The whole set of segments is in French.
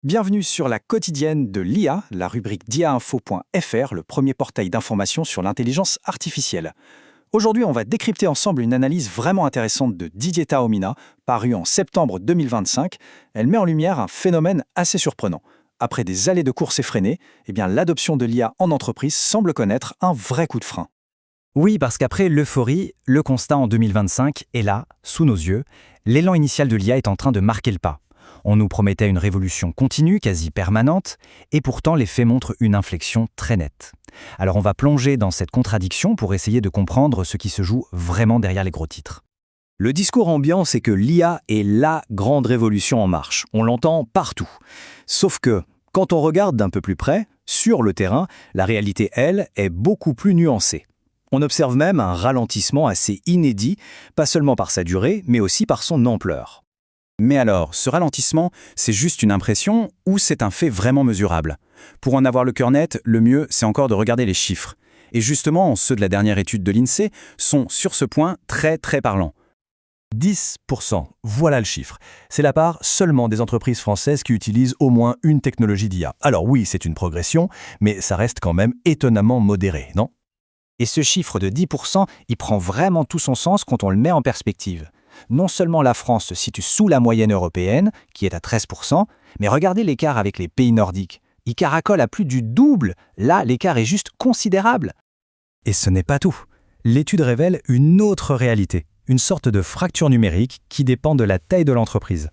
Bienvenue sur la quotidienne de l'IA, la rubrique diainfo.fr, le premier portail d'information sur l'intelligence artificielle. Aujourd'hui, on va décrypter ensemble une analyse vraiment intéressante de Didier Taormina, parue en septembre 2025. Elle met en lumière un phénomène assez surprenant. Après des allées de course effrénées, l'adoption de l'IA en entreprise semble connaître un vrai coup de frein. Oui, parce qu'après l'euphorie, le constat en 2025 est là, sous nos yeux. L'élan initial de l'IA est en train de marquer le pas. On nous promettait une révolution continue, quasi permanente, et pourtant les faits montrent une inflexion très nette. Alors on va plonger dans cette contradiction pour essayer de comprendre ce qui se joue vraiment derrière les gros titres. Le discours ambiant, c'est que l'IA est la grande révolution en marche. On l'entend partout. Sauf que, quand on regarde d'un peu plus près, sur le terrain, la réalité, elle, est beaucoup plus nuancée. On observe même un ralentissement assez inédit, pas seulement par sa durée, mais aussi par son ampleur. Mais alors, ce ralentissement, c'est juste une impression ou c'est un fait vraiment mesurable? Pour en avoir le cœur net, le mieux, c'est encore de regarder les chiffres. Et justement, ceux de la dernière étude de l'INSEE sont sur ce point très parlants. 10%, voilà le chiffre. C'est la part seulement des entreprises françaises qui utilisent au moins une technologie d'IA. Alors oui, c'est une progression, mais ça reste quand même étonnamment modéré, non? Et ce chiffre de 10%, il prend vraiment tout son sens quand on le met en perspective. Non seulement la France se situe sous la moyenne européenne, qui est à 13%, mais regardez l'écart avec les pays nordiques. Il caracole à plus du double. Là, l'écart est juste considérable. Et ce n'est pas tout. L'étude révèle une autre réalité, une sorte de fracture numérique qui dépend de la taille de l'entreprise.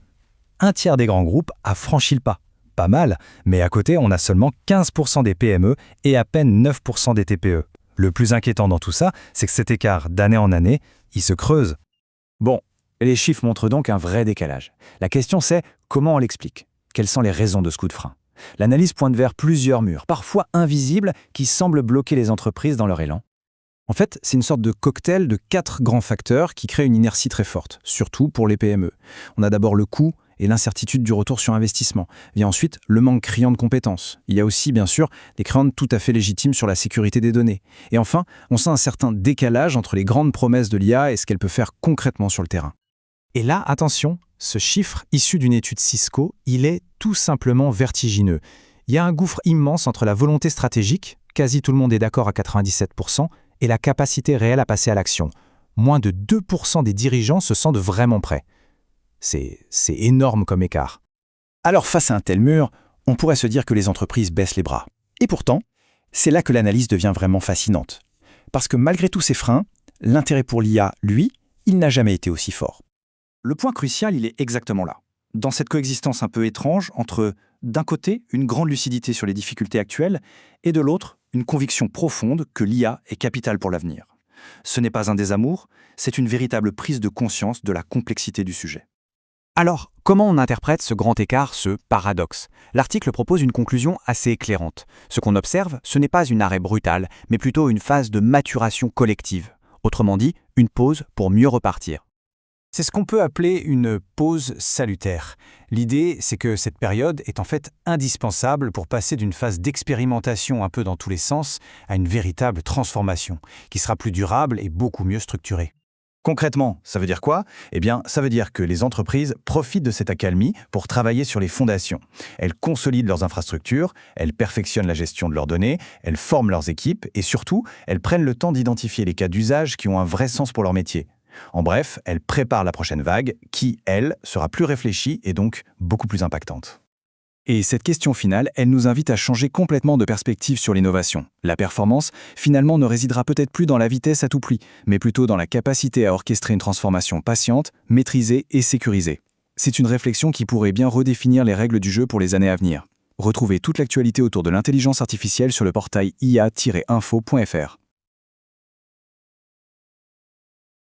Un tiers des grands groupes a franchi le pas. Pas mal, mais à côté, on a seulement 15% des PME et à peine 9% des TPE. Le plus inquiétant dans tout ça, c'est que cet écart d'année en année, il se creuse. Bon, les chiffres montrent donc un vrai décalage. La question c'est, comment on l'explique? Quelles sont les raisons de ce coup de frein? L'analyse pointe vers plusieurs murs, parfois invisibles, qui semblent bloquer les entreprises dans leur élan. En fait, c'est une sorte de cocktail de 4 grands facteurs qui créent une inertie très forte, surtout pour les PME. On a d'abord le coût et l'incertitude du retour sur investissement. Vient ensuite le manque criant de compétences. Il y a aussi, bien sûr, des craintes tout à fait légitimes sur la sécurité des données. Et enfin, on sent un certain décalage entre les grandes promesses de l'IA et ce qu'elle peut faire concrètement sur le terrain. Et là, attention, ce chiffre issu d'une étude Cisco, il est tout simplement vertigineux. Il y a un gouffre immense entre la volonté stratégique, quasi tout le monde est d'accord à 97%, et la capacité réelle à passer à l'action. Moins de 2% des dirigeants se sentent vraiment prêts. C'est énorme comme écart. Alors face à un tel mur, on pourrait se dire que les entreprises baissent les bras. Et pourtant, c'est là que l'analyse devient vraiment fascinante. Parce que malgré tous ces freins, l'intérêt pour l'IA, lui, il n'a jamais été aussi fort. Le point crucial, il est exactement là. Dans cette coexistence un peu étrange entre, d'un côté, une grande lucidité sur les difficultés actuelles, et de l'autre, une conviction profonde que l'IA est capitale pour l'avenir. Ce n'est pas un désamour, c'est une véritable prise de conscience de la complexité du sujet. Alors, comment on interprète ce grand écart, ce paradoxe? L'article propose une conclusion assez éclairante. Ce qu'on observe, ce n'est pas une arrêt brutal, mais plutôt une phase de maturation collective. Autrement dit, une pause pour mieux repartir. C'est ce qu'on peut appeler une pause salutaire. L'idée, c'est que cette période est en fait indispensable pour passer d'une phase d'expérimentation un peu dans tous les sens à une véritable transformation, qui sera plus durable et beaucoup mieux structurée. Concrètement, ça veut dire quoi? Ça veut dire que les entreprises profitent de cette accalmie pour travailler sur les fondations. Elles consolident leurs infrastructures, elles perfectionnent la gestion de leurs données, elles forment leurs équipes et surtout, elles prennent le temps d'identifier les cas d'usage qui ont un vrai sens pour leur métier. En bref, elles préparent la prochaine vague qui, elle, sera plus réfléchie et donc beaucoup plus impactante. Et cette question finale, elle nous invite à changer complètement de perspective sur l'innovation. La performance, finalement, ne résidera peut-être plus dans la vitesse à tout prix, mais plutôt dans la capacité à orchestrer une transformation patiente, maîtrisée et sécurisée. C'est une réflexion qui pourrait bien redéfinir les règles du jeu pour les années à venir. Retrouvez toute l'actualité autour de l'intelligence artificielle sur le portail ia-info.fr.